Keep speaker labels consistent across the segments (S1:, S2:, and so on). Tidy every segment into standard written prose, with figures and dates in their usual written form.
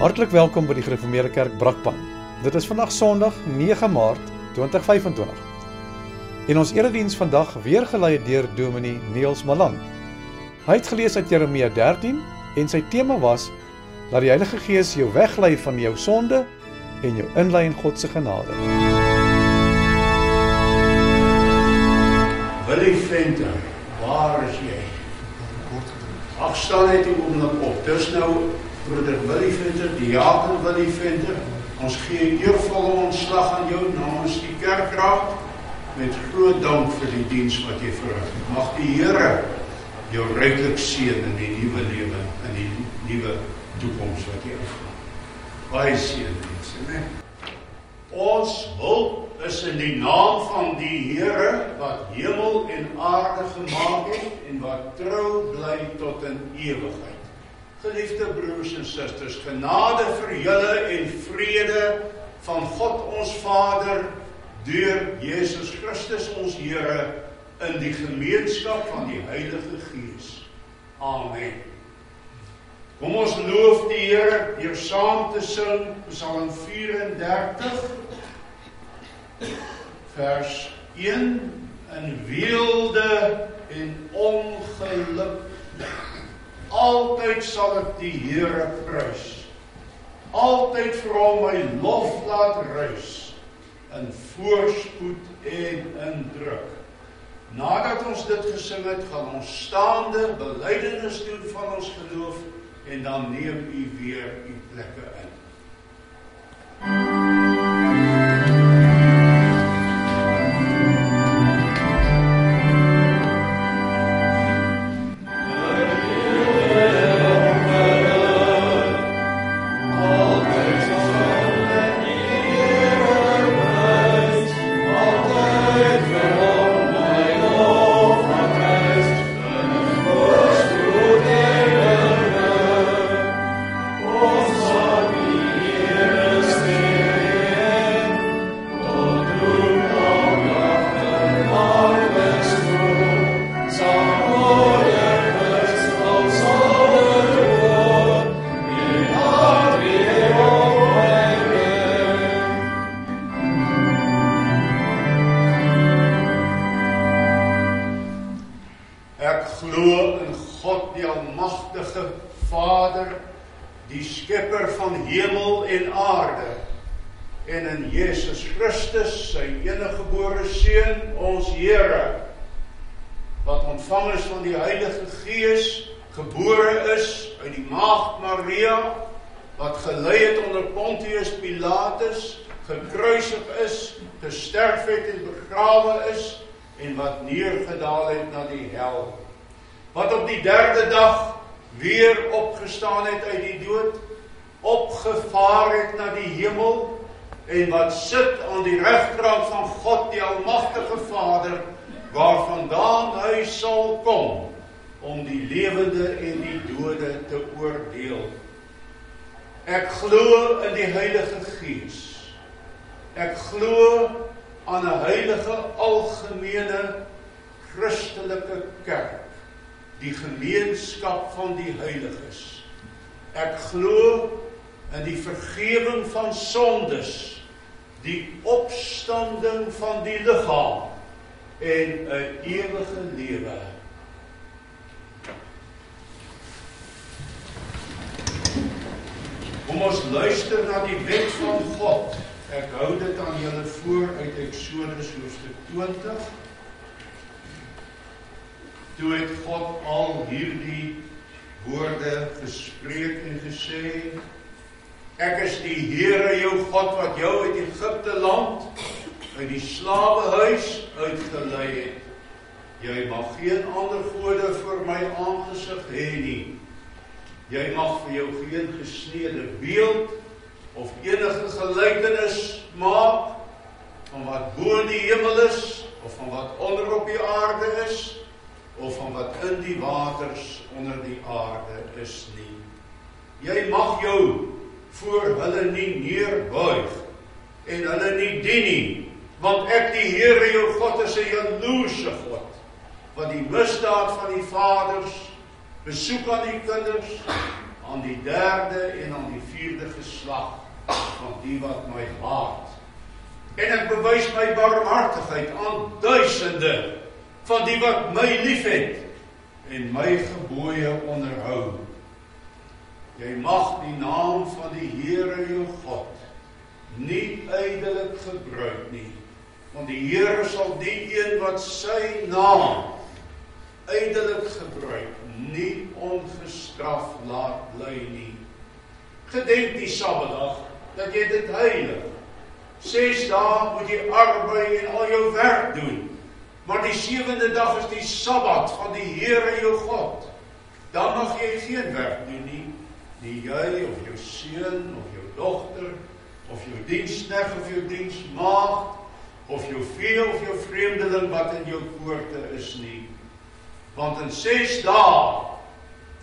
S1: Hartlik welkom by die Gereformeerde Kerk Brakpan. Dit is vandag Sondag 9 Maart 2025. En ons erediens vandag weer gelei deur Dominee Niels Malan. Hy het gelees uit Jeremia 13 en sy tema was: laat die Heilige Gees jou weglei van jou sonde en jou inlei in God se genade.
S2: Willie Venter, waar is jy? Ag, staan net die oomblik op. Dis nou broeder Willie Venter, diaken Willie Venter. Ons gee eervolle ontslag aan jou namens die kerkraad met groot dank vir die diens wat jy verrig. Mag die Here jou ryklik seën in die nuwe lewe, in die nuwe toekoms wat jy afgaan. Baie seën mense, né? Ons hulp is in die naam van die Here wat hemel en aarde gemaak het en wat trou bly tot in ewigheid. Geliefde broers en susters, genade vir julle en vrede van God ons Vader deur Jesus Christus ons Here in die gemeenskap van die Heilige Gees. Amen. Kom ons loof die Here deur saam te sing Psalm 34 vers 1: in weelde en ongeluk altyd sal ek die Here prys, altyd vir hom my lof laat reis, in voorspoed en in druk. Nadat ons dit gesing het, gaan ons staande belydenis doen van ons geloof en dan neem u weer u plekke in. Wat op die derde dag weer opgestaan het uit die dood, opgevaar het na die hemel en wat sit aan die regterkant van God die Almagtige Vader, waarvandaan hy sal kom om die lewende en die dode te oordeel. Ek glo in die Heilige Gees. Ek glo aan 'n heilige algemene Christelike kerk, die gemeenskap van die heiliges. Ek glo in die vergewing van sondes, die opstanding van die liggaam en 'n ewige lewe. Kom ons luister na die wet van God. Ek hou dit aan julle voor uit Eksodus hoofstuk 20. Toe het God al hierdie woorde gespreek en gesê: ek is die Here jou God wat jou uit Egipte land, uit die slawehuis uitgelei het. Jy mag geen ander gode voor my aangesig hê nie. Jy mag vir jou geen gesneede beeld of enige gelykenis maak van wat bo in die hemel is, of van wat onder op die aarde is, of van wat in die waters onder die aarde is nie. Jy mag jou voor hulle nie neerbuig en hulle nie dien nie, want ek die Here jou God is 'n jaloerse God, wat die misdaad van die vaders besoek aan die kinders, aan die derde en aan die vierde geslag van die wat my haat. En ek bewys my barmhartigheid aan duisende van die wat my liefhet en my gebooie onderhou. Jy mag die naam van die Here jou God nie ydelik gebruik nie, want die Here sal die een wat sy naam ydelik gebruik, nie ongestraf laat bly nie. Gedenk die Sabbatdag, dat jy dit heilig. 6 dae moet jy arbei en al jou werk doen, maar die 7de dag is die Sabbat van die Here jou God. Dan mag jy geen werk doen nie, nie jy of jou seun of jou dogter, of jou diensknegt of jou diensmaagd, of jou vee of jou vreemdeling wat in jou poorte is nie. Want in 6 dae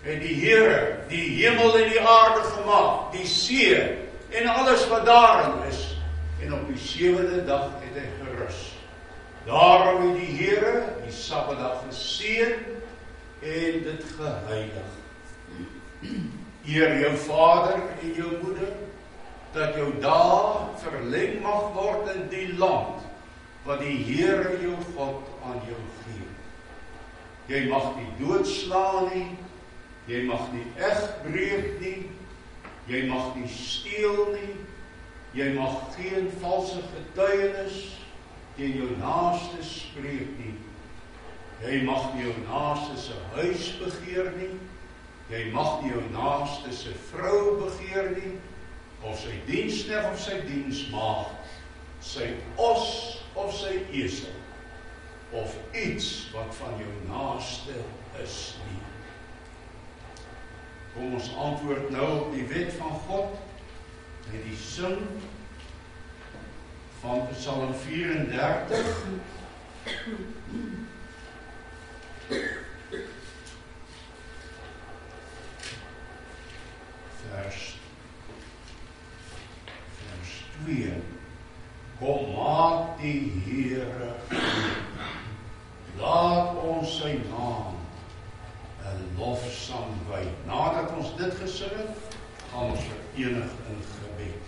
S2: het die Here die hemel en die aarde gemaak, die see en alles wat daarin is, en op die 7de dag het hy gerus. Daarom het die Here die Sabbatdag geseën en dit geheilig. Eer jou vader en jou moeder, dat jou dae verleng mag word in die land wat die Here jou God aan jou gee. Jy mag nie doodslaan nie, jy mag nie egbreek nie, jy mag nie steel nie, jy mag geen valse getuienis teen jou naaste spreek nie. Jy mag nie jou naaste se huis begeer nie, jy mag nie jou naaste se vrou begeer nie, of sy diensknegt of sy diensmaagd, sy os of sy esel, of iets wat van jou naaste is nie. Kom ons antwoord nou op die wet van God, met die sing van Psalm 34, vers 2. Kom maak die Here, laat ons sy naam 'n lofsang wy. Nadat ons dit gesing het, gaan ons verenig in gebed.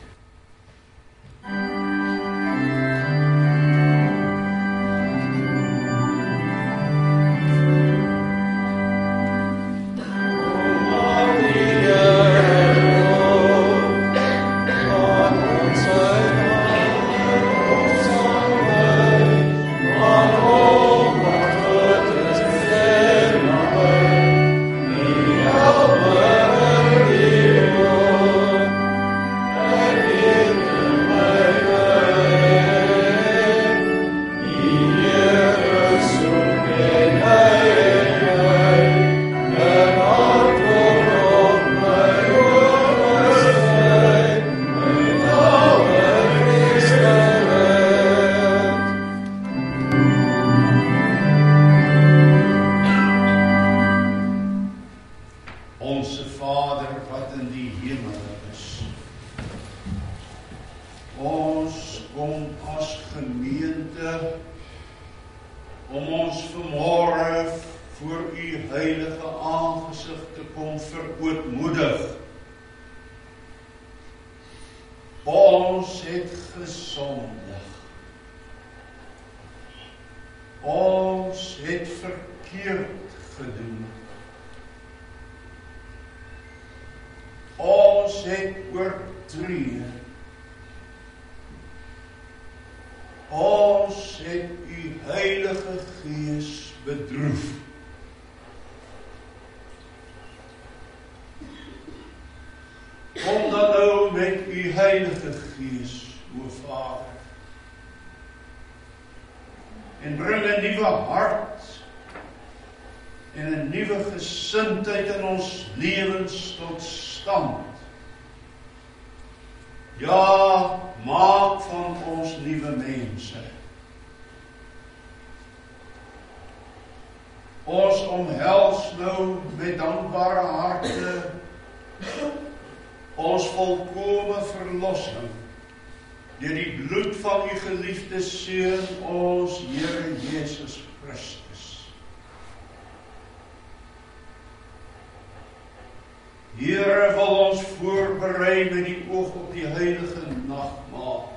S2: Here wil ons voorberei met die oog op die heilige nagmaal.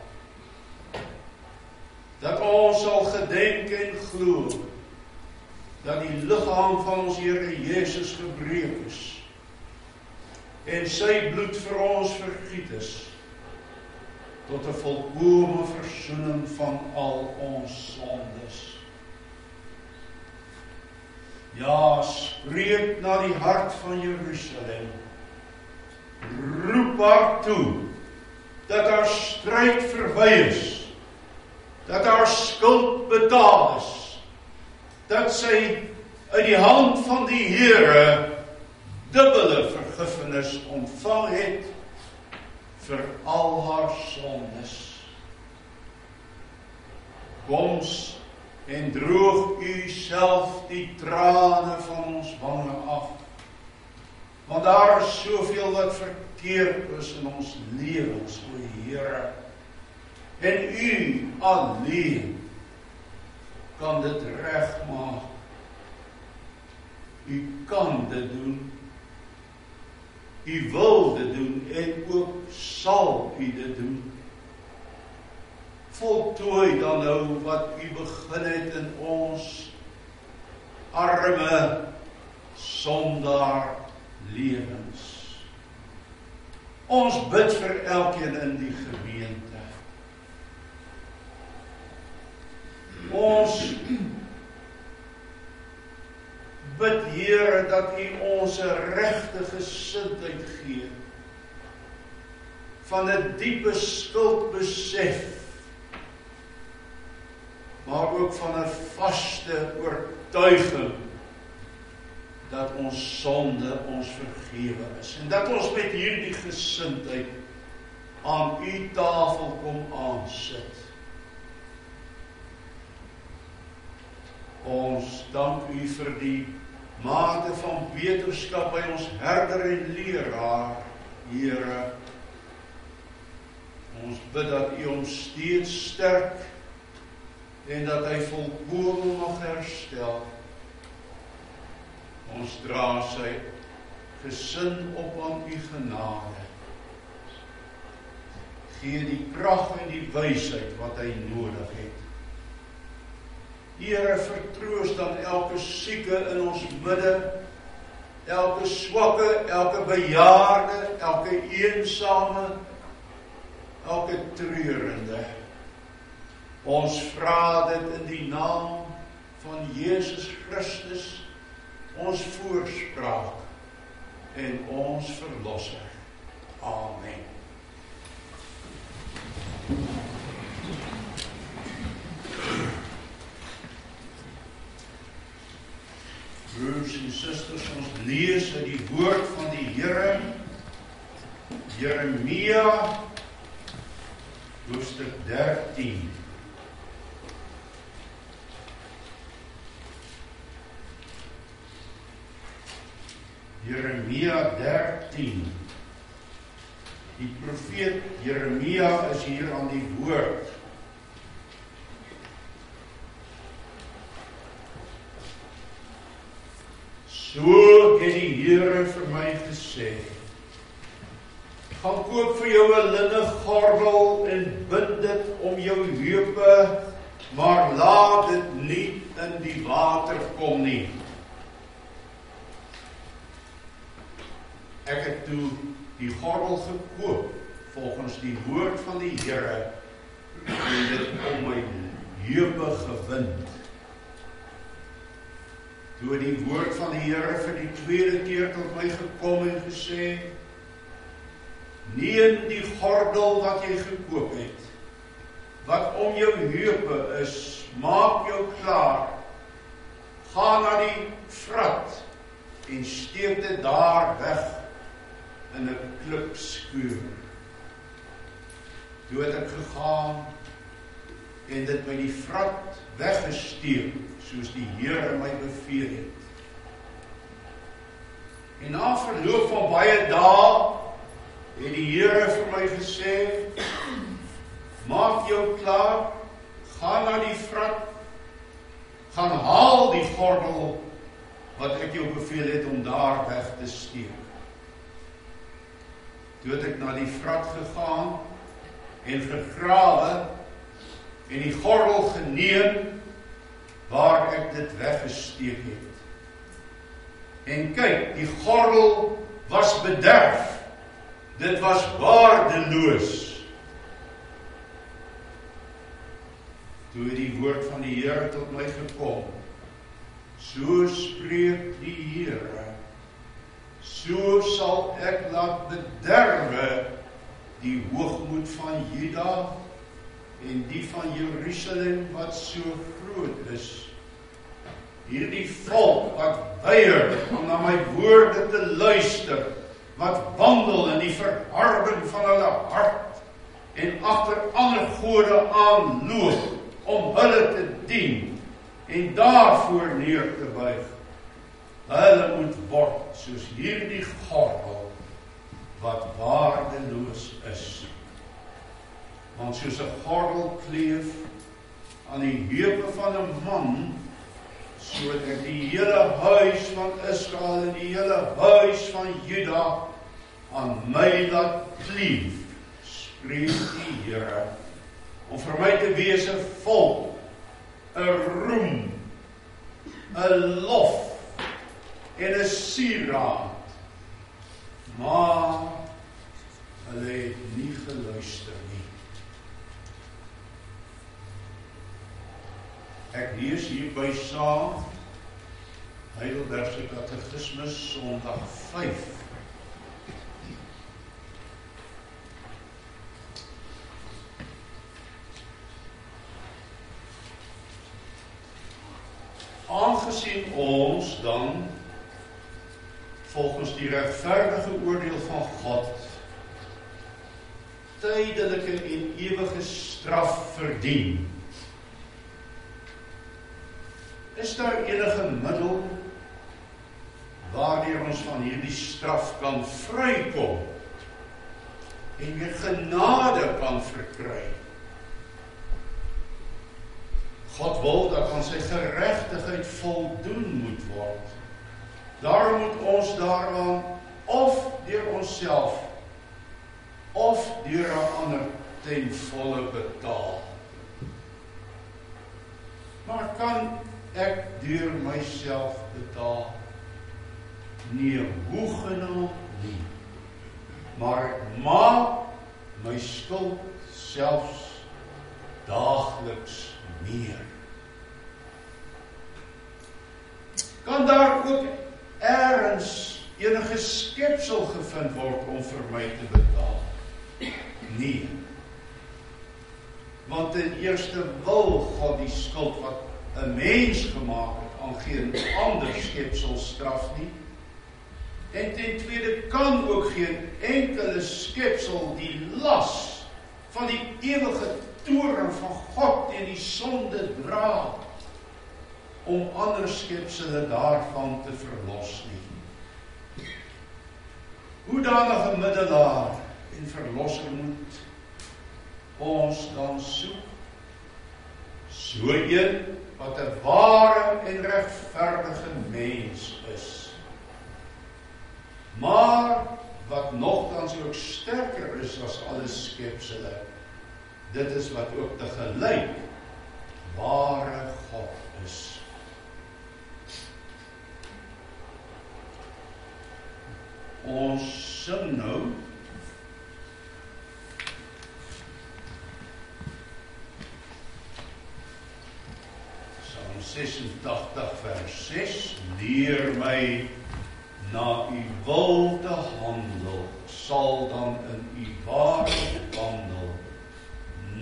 S2: Dat ons sal gedenk en glo dat die liggaam van ons Here Jesus gebreek is en sy bloed vir ons vergiet is tot 'n volkome versoening van al ons sondes. Ja, spreek na die hart van Jerusalem. Roep haar toe dat haar stryd verby is, dat haar skuld betaal is, dat sy uit die hand van die Here dubbele vergifnis ontvang het vir al haar sondes. Kom en droog u self die trane van ons wange af, want daar is soveel wat verkeerd is in ons lewens, o Here, en u alleen kan dit regmaak. U kan dit doen, u wil dit doen, en ook sal u dit doen. Voltooi dan nou wat u begin het in ons arme sondaar lewens. Ons bid vir elkeen in die gemeente. Ons bid, Here, dat u ons 'n regte gesindheid gee, van 'n diepe skuldbesef, maar ook van 'n vaste oortuiging dat ons sonde ons vergewe is, en dat ons met hierdie gesindheid aan u tafel kom aansit. Ons dank u vir die mate van wetenskap by ons herder en leraar, Here. Ons bid dat u hom steeds sterk en dat hy volkome mag herstel. Ons dra sy gesin op aan u genade. Gee die krag en die wysheid wat hy nodig het. Here, vertroos dan elke sieke in ons midde, elke swakke, elke bejaarde, elke eensame, elke treurende. Ons vra dit in die naam van Jesus Christus, ons voorspraak en ons verlosser. Amen. Broers en susters, ons lees uit die woord van die Here, Jeremia, hoofstuk 13. Jeremia 13. Die profeet Jeremia is hier aan die woord. So het die Here vir my gesê: gaan koop vir jou 'n linne gordel en bind dit om jou heupe, maar laat dit nie in die water kom nie. Ek het toe die gordel gekoop volgens die woord van die Here en dit om my heupe gewind. Toe die woord van die Here vir die tweede keer tot my gekom en gesê: neem die gordel wat jy gekoop het, wat om jou heupe is, maak jou klaar, ga na die Vrat en steek dit daar weg in 'n klipskuur. Toe het ek gegaan en dit by die Vrat weggesteek, soos die Here my beveel het. En na verloop van baie dae het die Here vir my gesê: maak jou klaar, ga na die Vrat, gaan haal die gordel wat ek jou beveel het om daar weg te steek. toe het ek na die vrat gegaan en gegrawe en die gordel geneem waar ek dit weggesteek het. En kyk, die gordel was bederf. Dit was waardeloos. Toe het die woord van die Here tot my gekom. So spreek die Here. So sal ek laat bederwe die hoogmoed van Juda en die van Jerusalem wat so groot is. Hierdie volk wat weier om na my woorde te luister, wat wandel in die verharding van hulle hart en agter ander gode aanloop om hulle te dien en daarvoor neer te buig. Hulle moet word soos hierdie gordel wat waardeloos is. Want soos 'n gordel kleef aan die heupe van 'n man, so het ek die hele huis van Israel en die hele huis van Juda aan my laat kleef, spreek die Here, om vir my te wees 'n volk, 'n roem, 'n lof en 'n sieraad. Maar hulle het nie geluister nie. Ek lees hierby saam Heidelbergse Katekismus Sondag 5. Aangesien ons dan volgens die regverdige oordeel van God tydelike en ewige straf verdien, is daar enige middel waardeur ons van hierdie straf kan vrykom en weer genade kan verkry? God wil dat aan sy geregtigheid voldoen moet word. Daarom moet ons daaraan of deur onsself of deur 'n ander ten volle betaal. Maar kan ek deur myself betaal? Nee, hoegenaamd nie. Maar ek maak my skuld selfs daagliks meer. Kan daar ook ergens enige skepsel gevind word om vir my te betaal? Nee. Want ten eerste wil God die skuld wat 'n mens gemaak het aan geen ander skepsel straf nie. En ten tweede kan ook geen enkele skepsel die las van die ewige toorn van God teen die sonde dra om ander skepsele daarvan te verlos nie. Hoedanige middelaar en verlosser moet ons dan soek? So een wat 'n ware en regverdige mens is, maar wat nogtans ook sterker is as alle skepsele. Dit is wat ook te gelyk ware God is. Ons sing nou Psalm 86 vers 6. Leer my na u wil te handel, sal dan in u waarheid wandel.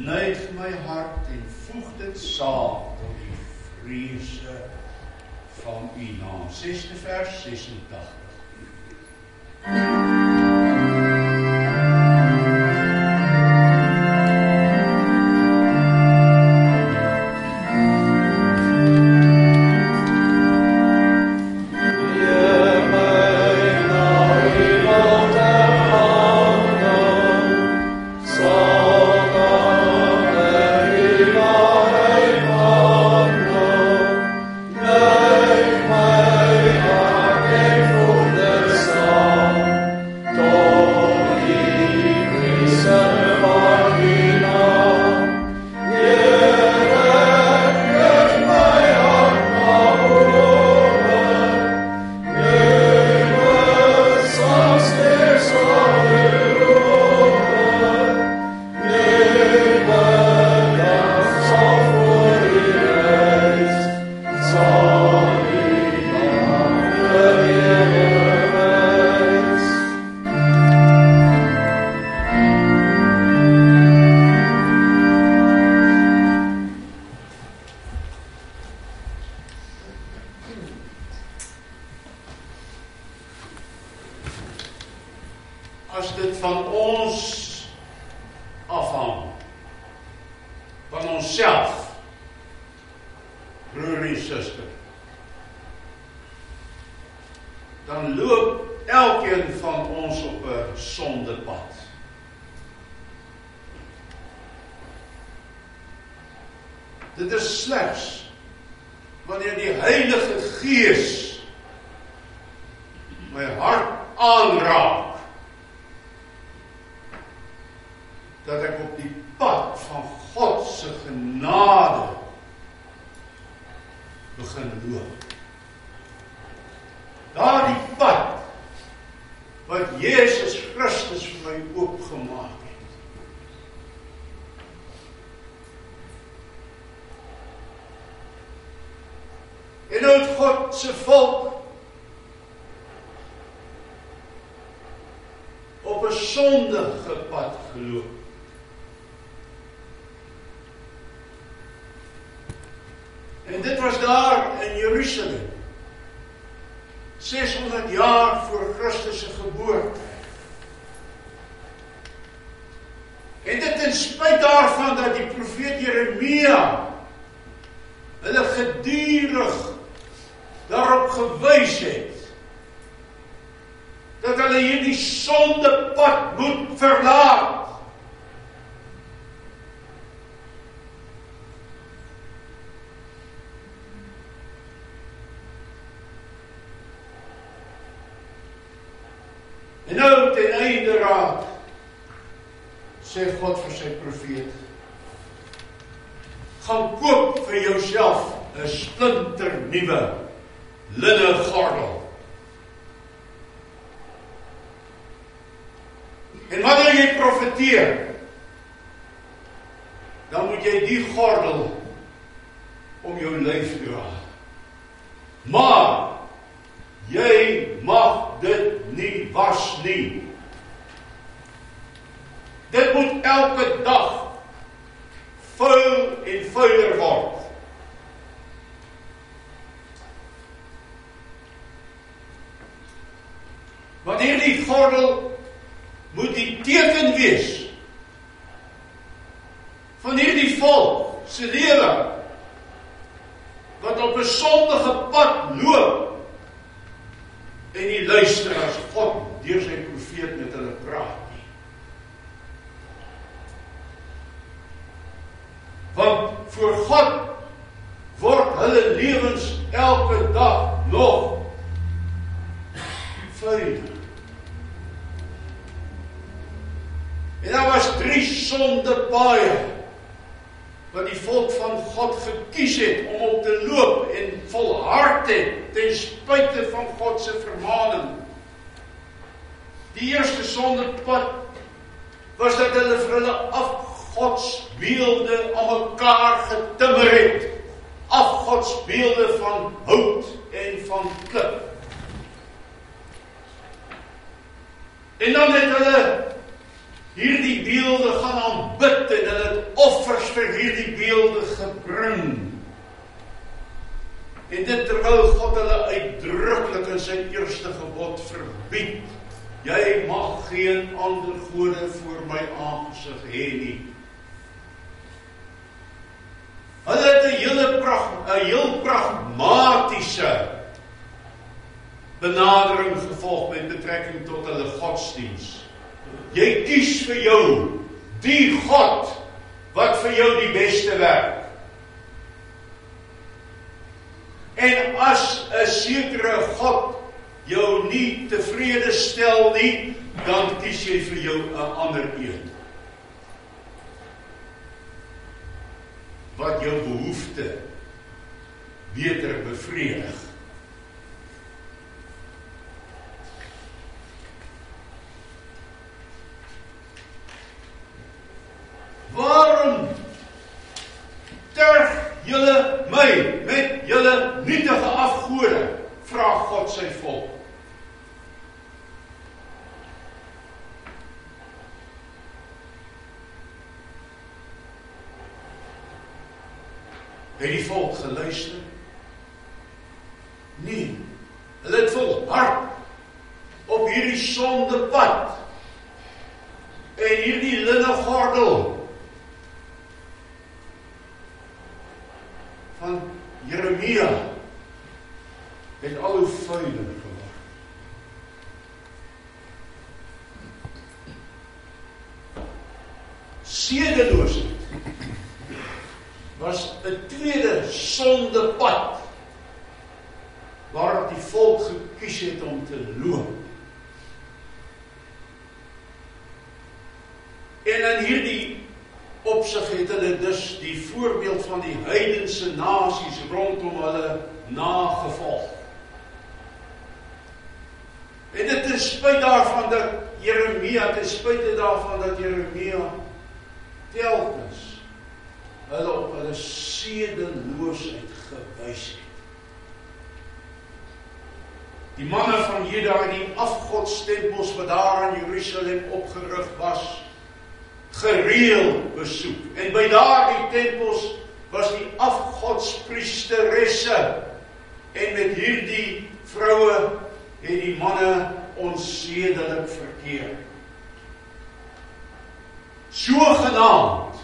S2: Neig my hart en voeg dit saam tot die vrese van u naam. 6de vers 86. van ons afhang. Van onsself, broer en suster. Dan loop elkeen van ons op 'n sondepad. Dit is slegs wanneer die Heilige Gees my hart aanraak, dat ek op die pad van God se genade begin loop. Daardie pad wat Jesus Christus vir my oopgemaak het. En nou het God se volk op 'n sondige pad geloop. En dit was daar in Jerusalem, 600 jaar voor Christus se geboorte. En dit ten spyte daarvan dat die profeet Jeremia hulle gedurig daarop gewys het, dat hulle hierdie sondepad moet verlaat. En nou ten einde raad, sê God vir sy profeet, gaan koop vir jouself 'n splinternuwe linne gordel. En wanneer jy profeteer, dan moet jy die gordel om jou lyf dra. Maar jy mag dit nie was nie. Dit moet elke dag vuil en vuiler word. Want hierdie gordel moet die teken wees van hierdie volk se lewe wat op 'n sondige pad loop en nie luister as God deur sy profeet met hulle praat nie. Want voor God word hulle lewens elke dag nog vuiler. En daar was 3 sondepaaie wat die volk van God gekies het om op te loop en volhard het ten spyte van God se vermaning. Die eerste sondepad was dat hulle vir hulle afgodsbeelde aan mekaar getimmer het. Afgodsbeelde van hout en van klip. En dan het hulle hierdie beelde gaan aanbid en hulle het offers vir hierdie beelde gebring. En dit terwyl God hulle uitdruklik in sy eerste gebod verbied. Jy mag geen ander gode voor my aangesig hê nie. Hulle het 'n heel pragmatiese benadering gevolg met betrekking tot hulle godsdiens. Jy kies vir jou die God wat vir jou die beste werk. En as 'n sekere God jou nie tevrede stel nie, dan kies jy vir jou 'n ander een. Wat jou behoefte beter bevredig. Waarom terg julle my met julle nietige afgode? Vra God sy volk. Het die volk geluister? Nee, hulle het volhard op hierdie sondepad. En hierdie linnegordel van Jeremia het al hoe vuiler geword. Sedeloosheid was 'n tweede sondepad waarop die volk gekies het om te loop. En in hierdie opsig het hulle dus die voorbeeld van die heidense nasies rondom hulle nagevolg. En dit ten spyte daarvan dat Jeremia telkens hulle op hulle sedeloosheid gewys het. Die manne van Juda en die afgodstempels wat daar in Jerusalem opgerig was, gereeld besoek. En by daardie tempels was die afgodspriesteresse. En met hierdie vroue het die manne onsedelik verkeer. Sogenaamd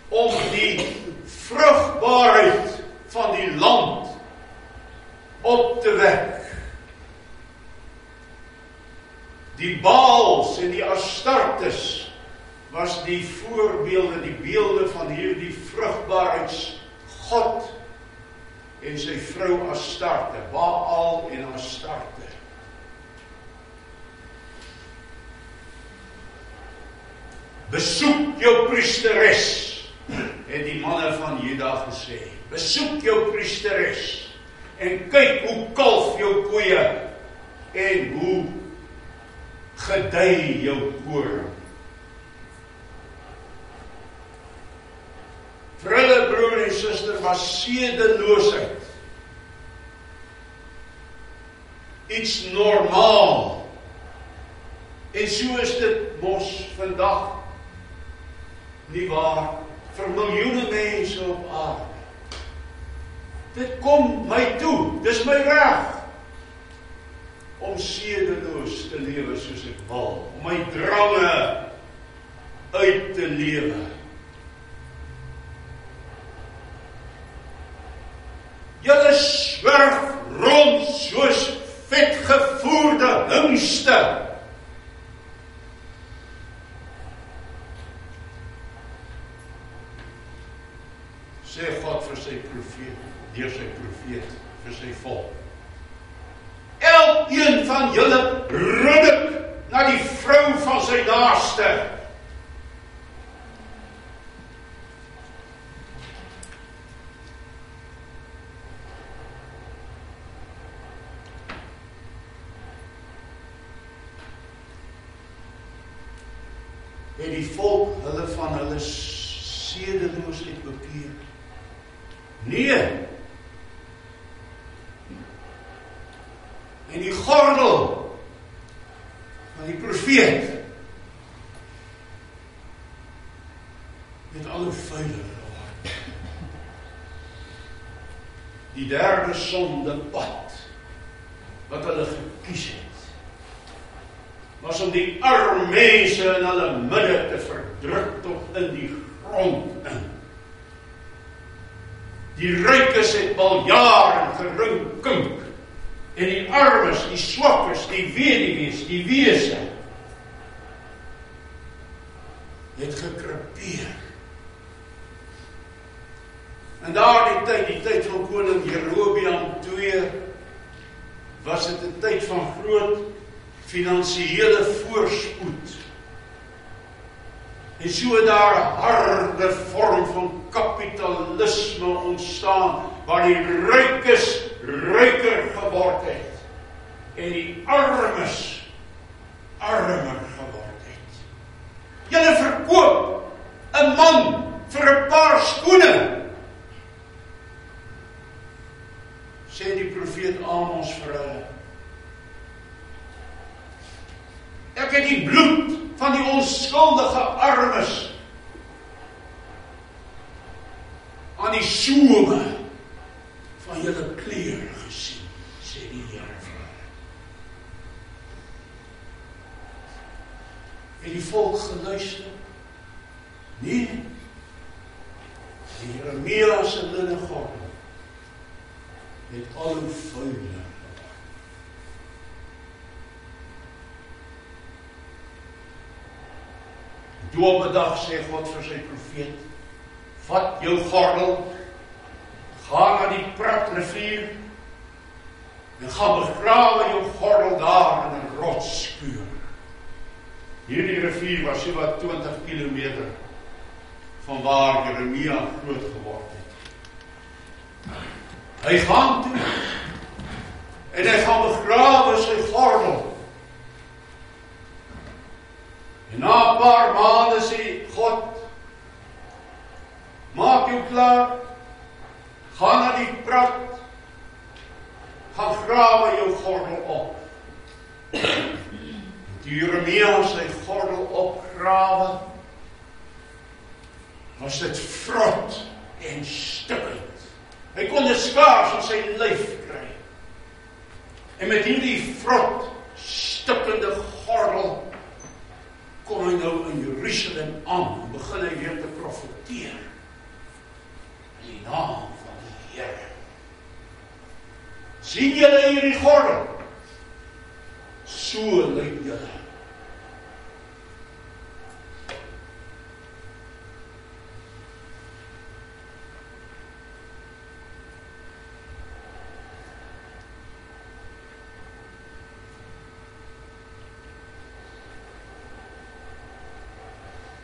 S2: om die vrugbaarheid van die land op te wek. Die Baals en die Astartes was die voorbeelde, die beelde van hierdie vrugbaarheidsgod en sy vrou Astarte, Baal en Astarte. Besoek jou priesteres, het die manne van Juda gesê. Besoek jou priesteres en kyk hoe kalf jou koeie en hoe gedei jou koring. Vir hulle broer en suster was sedeloosheid iets normaal. En so is dit mos vandag nie waar vir miljoene mense op aarde. Dit kom my toe, dis my reg om sedeloos te lewe soos ek wil, om my drange uit te lewe. Julle swerf rond soos vetgevoerde hingste. Sê God vir sy profeet, deur sy profeet, vir sy volk. Elkeen van julle ruddik na die vrou van sy naaste. En die volk hulle van hulle sedeloosheid bekeer. Nee. En die gordel van die profeet het al hoe vuiler geword. Die derde sondepad wat hulle gekies het, was om die arme mense in hulle midde te verdruk tot in die grond in. Die rykes het baljaar en gerinkink, en die armes, die swakkes, die weduwees, die wese, het gekrepeer. En daardie tyd, die tyd van koning Jerobeam II, was dit 'n tyd van groot finansiële voorspoed. En so daar 'n harde vorm van kapitalisme ontstaan, waar die rykes ryker geword het, en die armes armer geword het. Julle verkoop 'n man vir 'n paar skoene, sê die profeet Amos vir hulle. Ek het die bloed van die onskuldige armes aan die soeme van julle klere gesien, sê die Here vir hulle. En die volk geluister? Nee. Die Jeremia se linnegordel het al hoe vuiler. Toe op 'n dag sê God vir sy profeet, vat jou gordel, ga na die Pratrivier en gaan begrawe jou gordel daar in 'n rotsskuur. Hierdie rivier was so wat 20 kilometer van waar Jeremia groot geword het. Hy gaan toe en hy gaan begrawe sy gordel. En na 'n paar maande sê God, maak jou klaar, ga na die Prat, gaan grawe jou gordel op. Toe Jeremia sy gordel opgrawe, was dit vrot en stikkend. Hy kon dit skaars op sy lyf kry. En met hierdie vrot, stikkende gordel kom hy nou in Jerusalem aan en begin hy weer te profeteer in die naam van die Here. Sien julle hierdie gordel? So lyk julle.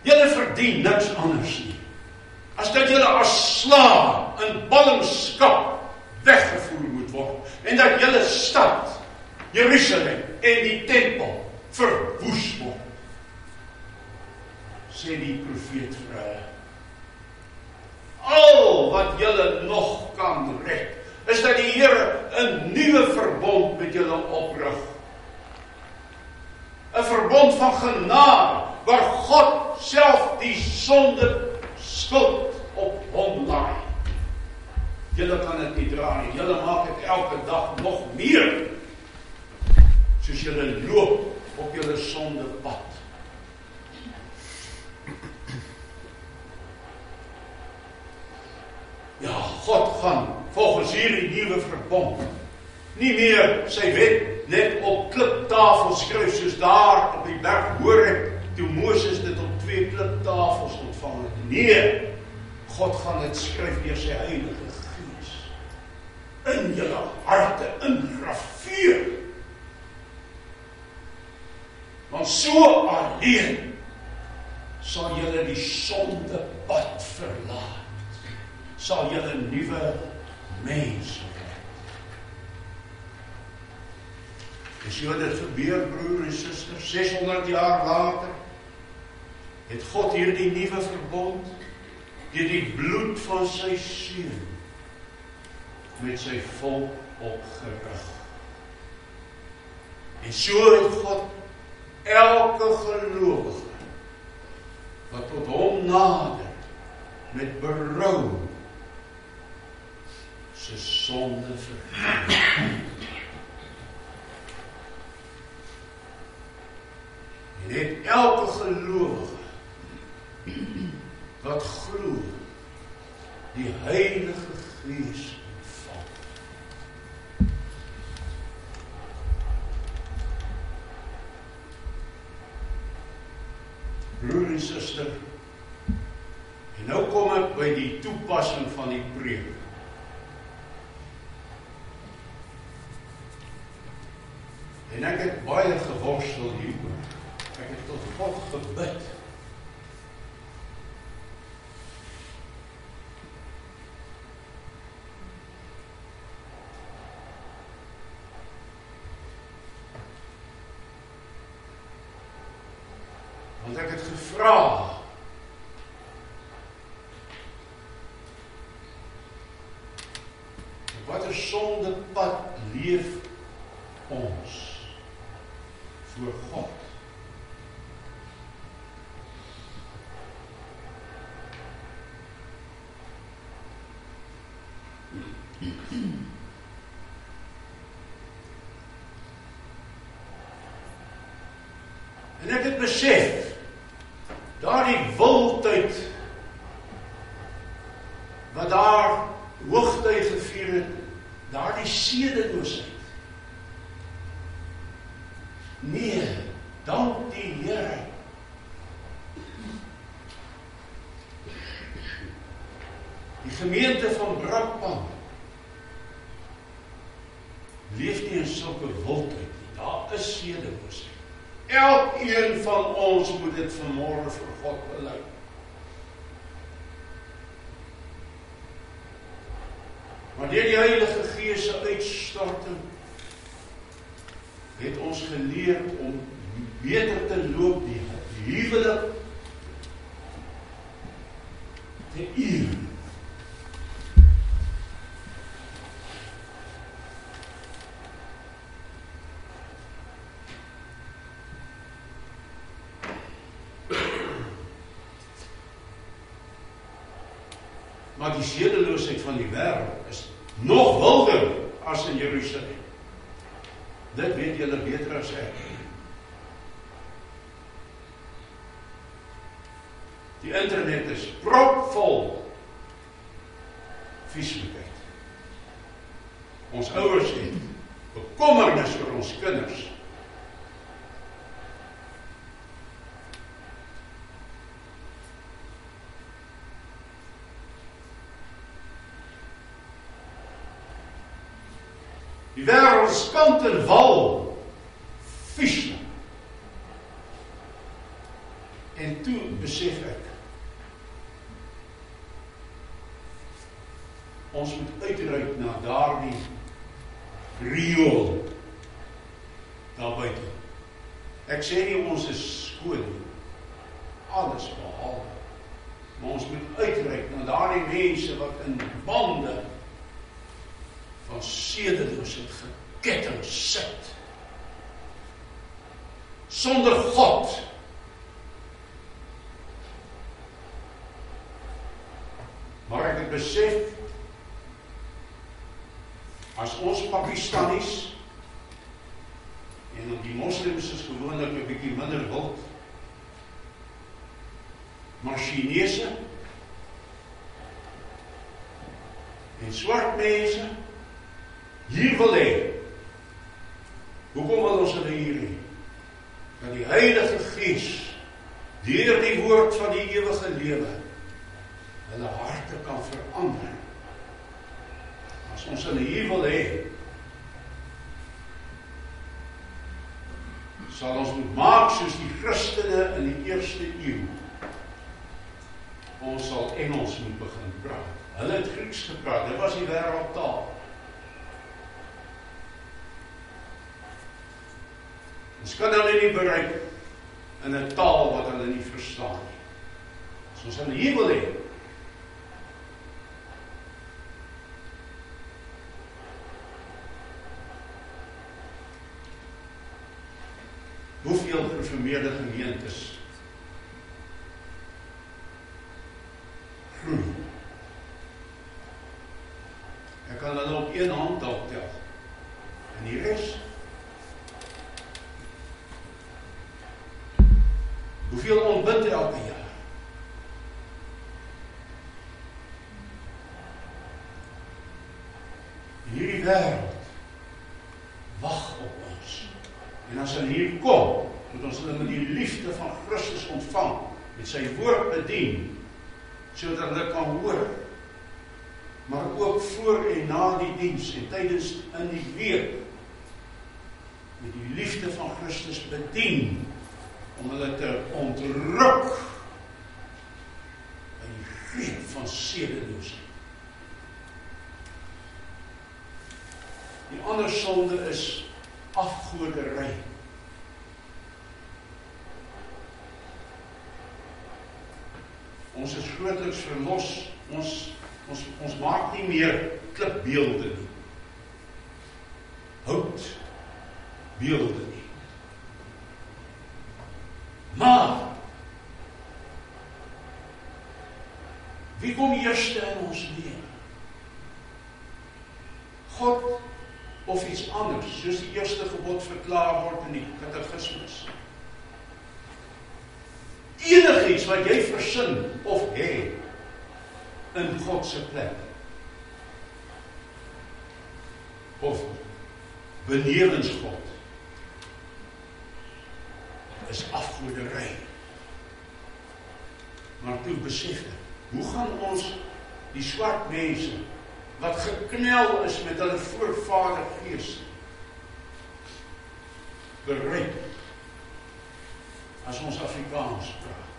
S2: Julle verdien niks anders nie, as dat julle as slawe in ballingskap weggevoer moet word, en dat julle stad, Jerusalem en die tempel verwoes word. Sê die profeet vir hulle, al wat julle nog kan red, is dat die Here 'n nuwe verbond met julle oprig. 'n verbond van genade, waar God self die sonde skuld op hom laai. Julle kan dit nie dra nie, julle maak dit elke dag nog meer, soos julle loop op julle sondepad. Ja, God gaan volgens hierdie nuwe verbond nie meer sy wet net op kliptafels skryf, soos daar op die berg Horeb, toe Moses dit op 2 kliptafels ontvang het. Nee, God gaan dit skryf deur sy Heilige Gees in julle harte ingraveer. Want so alleen sal julle die sondepad verlaat, sal julle nuwe mense word. En so dit gebeur, broer en suster, 600 jaar later, het God hierdie nuwe verbond deur die bloed van sy seun met sy volk opgerig. En so het God elke gelowige wat tot hom nader met berou sy sonde vergewe. En het elke gelowige wat glo die Heilige Gees ontvang. Broer en suster, en nou kom ek by die toepassing van die preek. En ek het baie geworstel hieroor. Ek het tot God gebid. Want ek het gevra, watter sondepad leef ons voor God? En ek het besef daardie wildheid wat daar hoogtyd gevier het, daardie sedeloosheid. Nee, dank die Here. Die gemeente van Brakpan leef nie in sulke wildheid nie. Daar is sedeloosheid. Elkeen van ons moet dit vanmôre vir God bely. Maar deur die Heilige Gees se uitstorting het ons geleer om beter te loop, die huwelik te eer. Maar die sedeloosheid van die wêreld is nog wilder as in Jerusalem. Dit weet julle beter as ek. Die internet is propvol vieslikheid. Ons ouers het bekommernis vir ons kinders. Die wêreld is kant en wal vieslik. En toe besef ek, ons moet uitreik na daardie riool daar buite. Ek sê nie ons is skoon nie, alles behalwe. Maar ons moet uitreik na daardie mense wat in bande van sedeloosheid geketting sit. Sonder God. Maar ek het besef, as ons Pakistanis, en die moslims is gewoonlik 'n bietjie minder wild, maar Chinese en swart mense hier wil hê. Hoekom wil ons hulle hier hê? Dat die Heilige Gees deur die woord van die ewige lewe hulle harte kan verander. As ons hulle hier wil hê, sal ons moet maak soos die Christene in die eerste eeu. Ons sal Engels moet begin praat. Hulle het Grieks gepraat, dit was die wêreldtaal. Ons kan hulle nie bereik in 'n taal wat hulle nie verstaan nie. As ons hulle hier wil hê, hoeveel gereformeerde gemeentes groei? Ek kan hulle op een hand tel. En die res? Hoeveel ontbind elke jaar? Hierdie wêreld wag op ons. En as hulle hier kom, moet ons hulle met die liefde van Christus ontvang, met sy woord bedien, sodat hulle kan hoor, maar ook voor en na die diens en tydens in die week, met die liefde van Christus bedien, om hulle te ontruk in die greep van sedeloosheid. Die ander sonde is afgoderry. Ons is grootliks verlos. Ons maak nie meer klipbeelde nie. Houtbeelde nie. Maar wie kom eerste in ons lewe? God of iets anders, soos die eerste gebod verklaar word in die katekismes. enigiets wat jy versin of hê in God se plek. Of benewens God is afgoderry. Maar toe besef ek, hoe gaan ons die swart mense wat geknel is met hulle voorvadergees bereik as ons Afrikaans praat?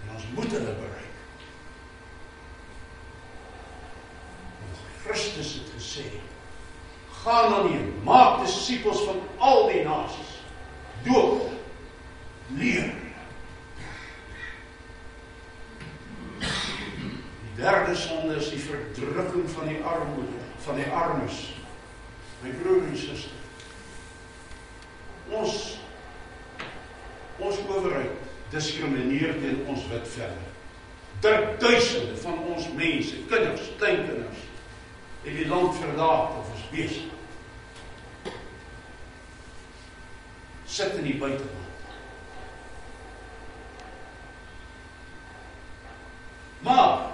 S2: En ons moet hulle bereik. Want Christus het gesê, gaan dan heen, maak disippels van al die nasies, doop, leer. Die derde sonde is die verdrukking van die armoede, van die armes. My broer en suster, ons owerheid diskrimineer teen ons wit velle. Duisende van ons mense, kinders, kleinkinders, het die land verlaat of is besig. Sit in die buiteland. Maar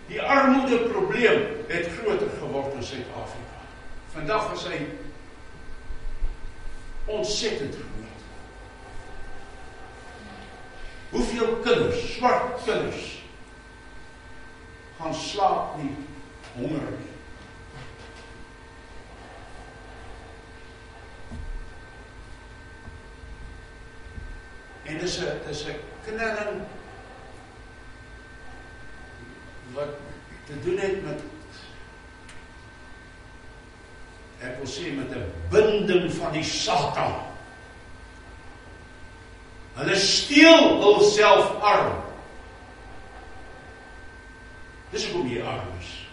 S2: die armoedeprobleem het groter geword in Suid-Afrika. Vandag is hy ontsettend groot. Hoeveel kinders, swart kinders, gaan slaap nie, honger nie. En dis 'n knelling wat te doen het met, ek wil sê, met 'n binding van die Satan. Hulle steel hulself arm. Dis hoekom jy arm is.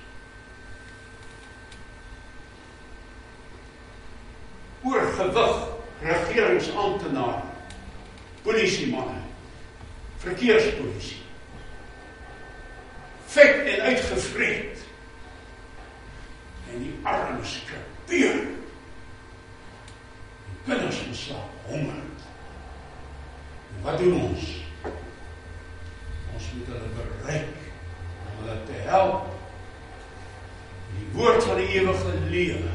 S2: Oorgewig, regeringsamptenare, polisiemanne, verkeerspolisie, vet en uitgevreed, en die armes krepeer, en kinders geslaap honger. En wat doen ons? Ons moet hulle bereik, om hulle te help, die woord van die ewige lewe,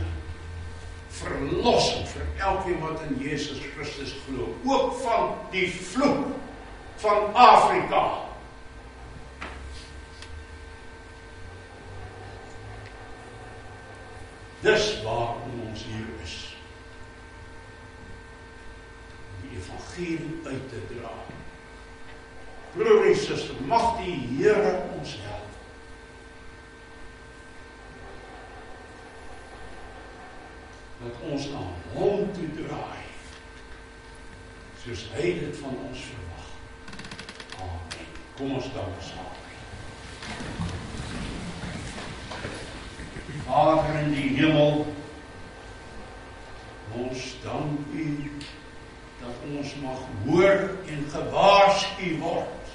S2: verlossing vir elkeen wat in Jesus Christus glo, ook van die vloek van Afrika. Dis waarom ons hier is. Die evangelie uit te dra. Broer en suster, mag die Here ons help. Dat ons na hom toe draai, soos hy dit van ons verwag. Amen. Kom ons dank saam. Vader in die hemel, ons dank u dat ons mag hoor en gewaarsku word.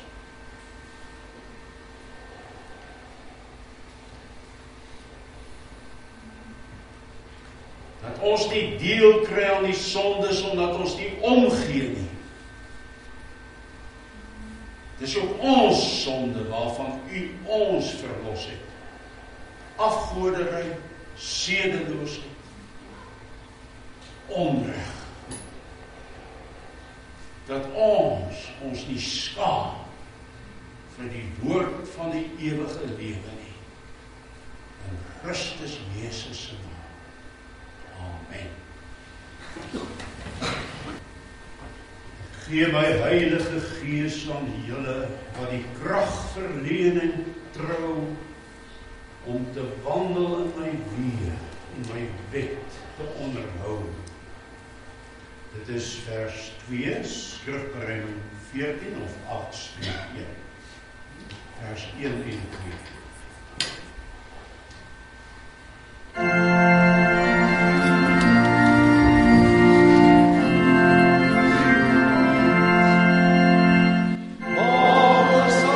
S2: Dat ons nie deel kry aan die sondes omdat ons nie omgee nie. Dis ook ons sonde waarvan u ons verlos het. Afgoderry, sedeloosheid, onreg. Dat ons nie skaam vir die woord van die ewige lewe nie. In Christus Jesus se naam. Amen. Gee my Heilige Gees aan julle wat die krag verleen en trou om te wandel in my weë en my wet te onderhou. Dit is vers 2, Skrifbereiding 14 of 8 spreek 1. Vers 1 en 2.
S3: Vamos a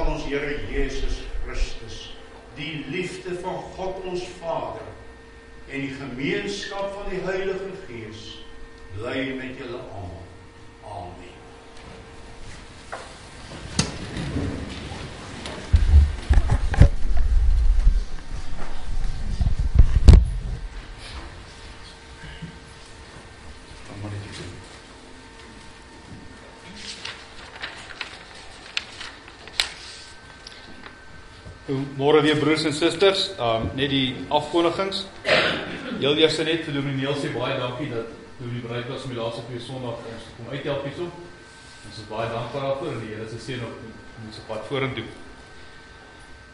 S2: ons Here Jesus Christus, die liefde van God ons Vader en die gemeenskap van die Heilige Gees bly met julle almal. Amen.
S3: Môre weer broers en susters, net die afkondigings. Heel eers net vir Dominee Neil sê baie dankie dat Dominee bereid was om die laaste 2 Sondag ons te kom uithelp hierso. Ons is baie dankbaar daarvoor en die Here se seën op ons pad vorentoe.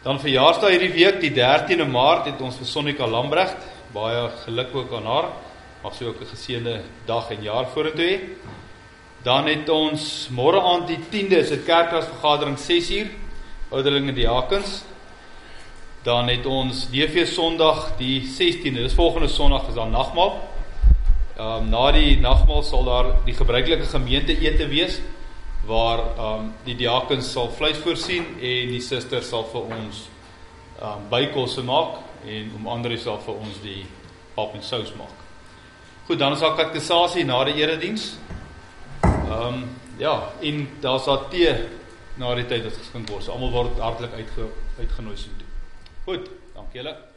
S3: Dan verjaarsdag hierdie week, die 13de Maart, het ons vir Sonnika Lambrecht. Baie geluk ook aan haar. Mag sy ook 'n geseënde dag en jaar vorentoe hê. Dan het ons môre aand die 10de is dit kerkraadsvergadering 6uur, ouderlinge diakens. Dan het ons DV Sondag die 16de, dis volgende Sondag is daar nagmaal. Na die nagmaal sal daar die gebruikelike gemeente ete wees, waar die diakens sal vleis voorsien en die susters sal vir ons bykosse maak en Andri sal vir ons die pap en sous maak. Goed, dan is daar katekisasie na die erediens. En daar's daar tee na die tyd wat geskink word. So almal word hartlik uitgenooi so toe. Goed, dankie julle.